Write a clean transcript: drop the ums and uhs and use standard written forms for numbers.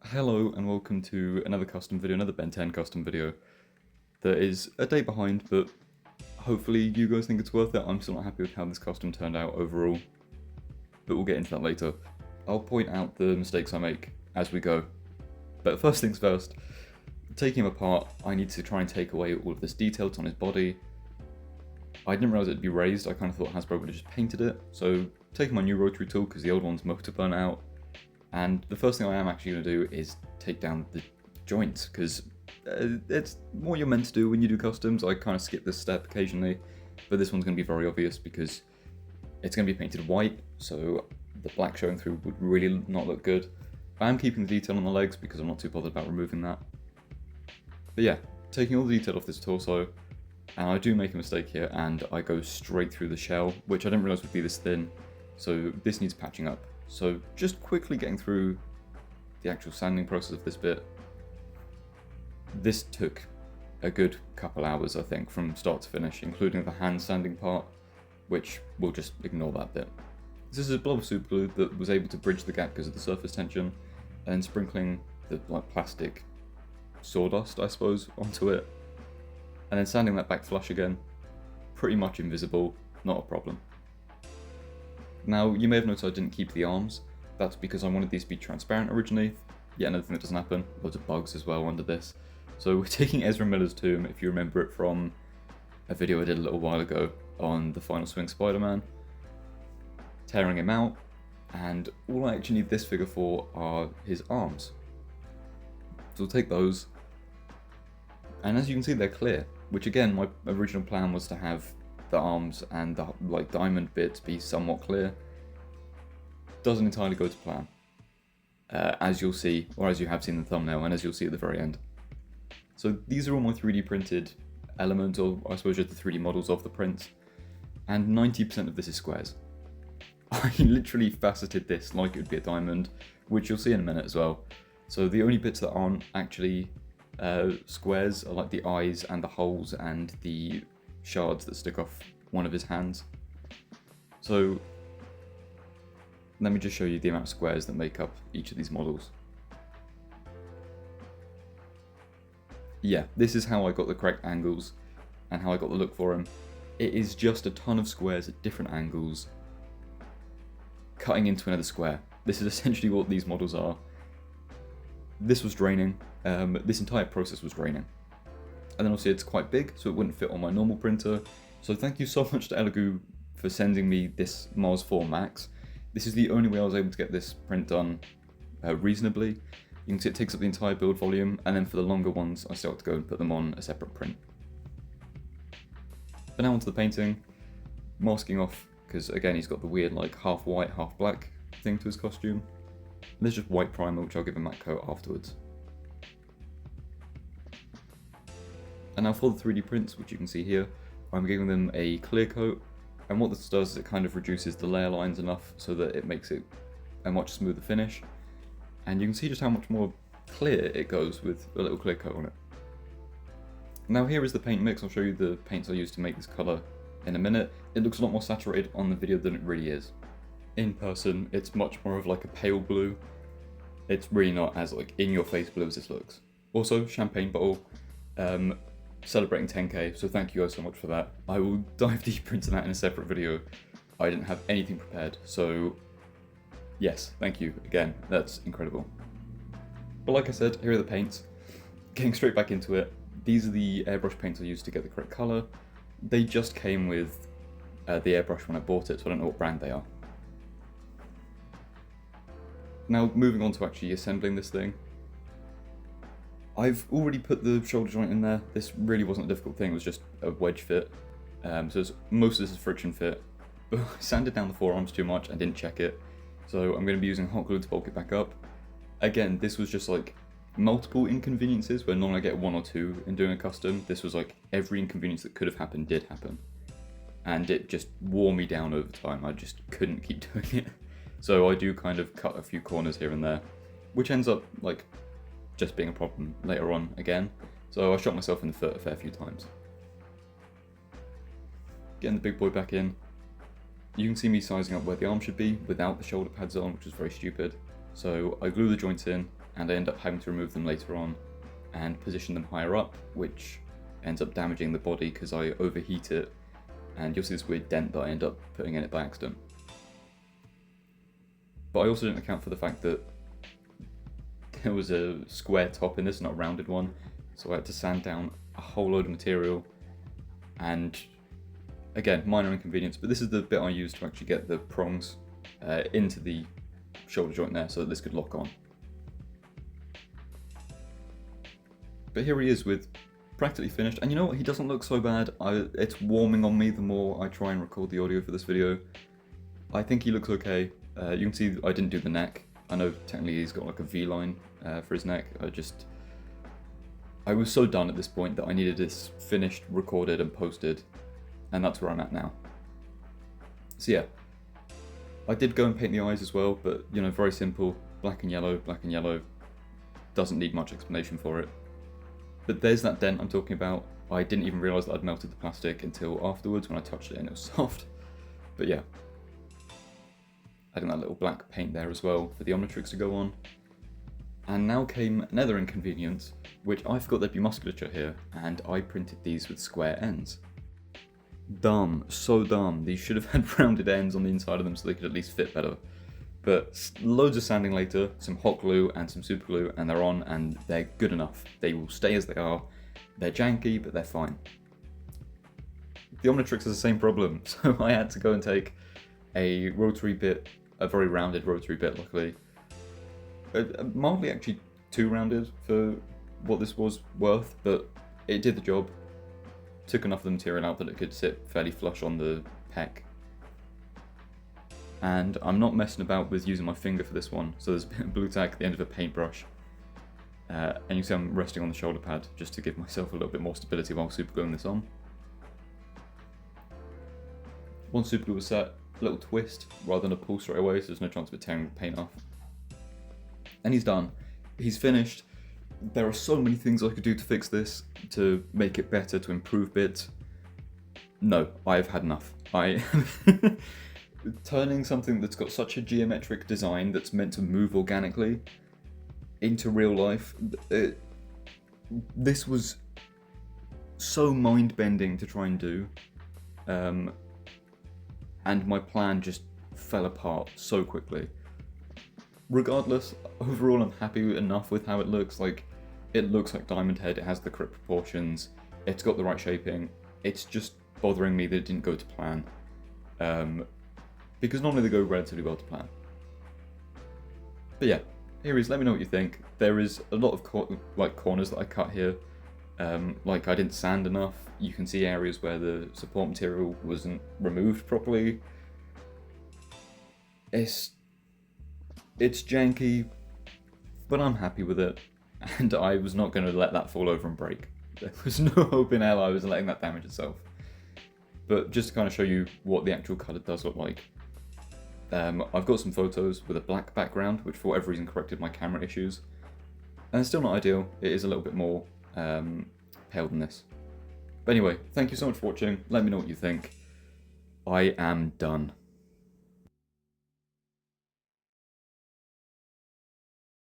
Hello and welcome to another custom video, another Ben 10 custom video that is a day behind, but hopefully you guys think it's worth it. I'm still not happy with how this custom turned out overall, but we'll get into that later. I'll point out the mistakes I make as we go. But first things first, taking him apart, I need to try and take away all of this detail on his body. I didn't realise it'd be raised. I kind of thought Hasbro would have just painted it, so taking my new rotary tool because the old one's motor burnt out. And the first thing I am actually going to do is take down the joints, because it's what you're meant to do when you do customs. I kind of skip this step occasionally, but this one's going to be very obvious because it's going to be painted white, so the black showing through would really not look good. I am keeping the detail on the legs because I'm not too bothered about removing that. But yeah, taking all the detail off this torso, and I do make a mistake here, and I go straight through the shell, which I didn't realise would be this thin, so this needs patching up. So just quickly getting through the actual sanding process of this bit. This took a good couple hours, I think, from start to finish, including the hand sanding part, which we'll just ignore that bit. This is a blob of super glue that was able to bridge the gap because of the surface tension, and then sprinkling the plastic sawdust, I suppose, onto it, and then sanding that back flush again. Pretty much invisible, not a problem. Now, you may have noticed I didn't keep the arms. That's because I wanted these to be transparent originally. Yet another thing that doesn't happen. Loads of bugs as well under this. So we're taking Ezra Miller's tomb, if you remember it from a video I did a little while ago on the Final Swing Spider-Man. Tearing him out, and all I actually need this figure for are his arms. So we'll take those, and as you can see they're clear, which again, my original plan was to have the arms and the diamond bits be somewhat clear. Doesn't entirely go to plan, as you'll see, or as you have seen in the thumbnail, and as you'll see at the very end. So these are all my 3D printed elements, or I suppose just the 3D models of the prints, and 90% of this is squares. I literally faceted this like it would be a diamond, which you'll see in a minute as well. So the only bits that aren't actually squares are like the eyes and the holes and the shards that stick off one of his hands. So let me just show you the amount of squares that make up each of these models. Yeah, this is how I got the correct angles and how I got the look for him. It is just a ton of squares at different angles, cutting into another square. This is essentially what these models are. This was draining. This entire process was draining. And then obviously it's quite big, so it wouldn't fit on my normal printer. So thank you so much to Elegoo for sending me this Mars 4 Max. This is the only way I was able to get this print done reasonably. You can see it takes up the entire build volume, and then for the longer ones, I still have to go and put them on a separate print. But now onto the painting. Masking off, because again he's got the weird like half white, half black thing to his costume. And there's just white primer, which I'll give a matte coat afterwards. And now for the 3D prints, which you can see here, I'm giving them a clear coat, and what this does is it kind of reduces the layer lines enough so that it makes it a much smoother finish. And you can see just how much more clear it goes with a little clear coat on it. Now here is the paint mix. I'll show you the paints I used to make this colour in a minute. It looks a lot more saturated on the video than it really is. In person, it's much more of like a pale blue. It's really not as like in-your-face blue as this looks. Also, champagne bottle. Celebrating 10k, so thank you guys so much for that. I will dive deeper into that in a separate video. I didn't have anything prepared, so yes, thank you again, that's incredible. But like I said, here are the paints. Getting straight back into it, these are the airbrush paints I used to get the correct colour. They just came with the airbrush when I bought it, so I don't know what brand they are. Now moving on to actually assembling this thing. I've already put the shoulder joint in there. This really wasn't a difficult thing, it was just a wedge fit. So most of this is friction fit. But I sanded down the forearms too much and didn't check it. So I'm going to be using hot glue to bulk it back up. Again, this was just like multiple inconveniences where normally I get one or two in doing a custom. This was like every inconvenience that could have happened did happen. And it just wore me down over time. I just couldn't keep doing it. So I do kind of cut a few corners here and there, which ends up like just being a problem later on again. So I shot myself in the foot a fair few times. Getting the big boy back in. You can see me sizing up where the arm should be without the shoulder pads on, which is very stupid. So I glue the joints in, and I end up having to remove them later on and position them higher up, which ends up damaging the body because I overheat it, and you'll see this weird dent that I end up putting in it by accident. But I also didn't account for the fact that there was a square top in this, not a rounded one, so I had to sand down a whole load of material, and again, minor inconvenience, but this is the bit I used to actually get the prongs into the shoulder joint there so that this could lock on. But here he is with practically finished, and you know what, he doesn't look so bad. It's warming on me the more I try and record the audio for this video. I think he looks okay. You can see I didn't do the neck. I know technically he's got like a V-line for his neck. I was so done at this point that I needed this finished, recorded and posted, and that's where I'm at now. So yeah, I did go and paint the eyes as well, but you know, very simple, black and yellow, doesn't need much explanation for it. But there's that dent I'm talking about. I didn't even realise that I'd melted the plastic until afterwards when I touched it and it was soft. But yeah, adding that little black paint there as well for the Omnitrix to go on. And now came another inconvenience, which I forgot there'd be musculature here, and I printed these with square ends. Dumb, so dumb. These should have had rounded ends on the inside of them so they could at least fit better. But loads of sanding later, some hot glue and some super glue, and they're on, and they're good enough. They will stay as they are. They're janky, but they're fine. The Omnitrix has the same problem, so I had to go and take a rotary bit, a very rounded rotary bit luckily, mildly actually too rounded for what this was worth, but it did the job. Took enough of the material out that it could sit fairly flush on the pec. And I'm not messing about with using my finger for this one, so there's a bit of blue tack at the end of a paintbrush. And you can see I'm resting on the shoulder pad just to give myself a little bit more stability while supergluing this on. Once superglue was set, a little twist rather than a pull straight away, so there's no chance of it tearing the paint off. And he's done. He's finished. There are so many things I could do to fix this, to make it better, to improve bits. No, I've had enough. Turning something that's got such a geometric design that's meant to move organically into real life, this was so mind-bending to try and do, and my plan just fell apart so quickly. Regardless, overall I'm happy enough with how it looks. Like, it looks like Diamondhead, it has the correct proportions, it's got the right shaping. It's just bothering me that it didn't go to plan. Because normally they go relatively well to plan. But yeah, here is, let me know what you think. There is a lot of corners that I cut here. Like I didn't sand enough. You can see areas where the support material wasn't removed properly. It's janky, but I'm happy with it. And I was not going to let that fall over and break. There was no hope in hell I was letting that damage itself. But just to kind of show you what the actual colour does look like. I've got some photos with a black background, which for whatever reason corrected my camera issues. And it's still not ideal, it is a little bit more pale than this. But anyway, thank you so much for watching, let me know what you think. I am done.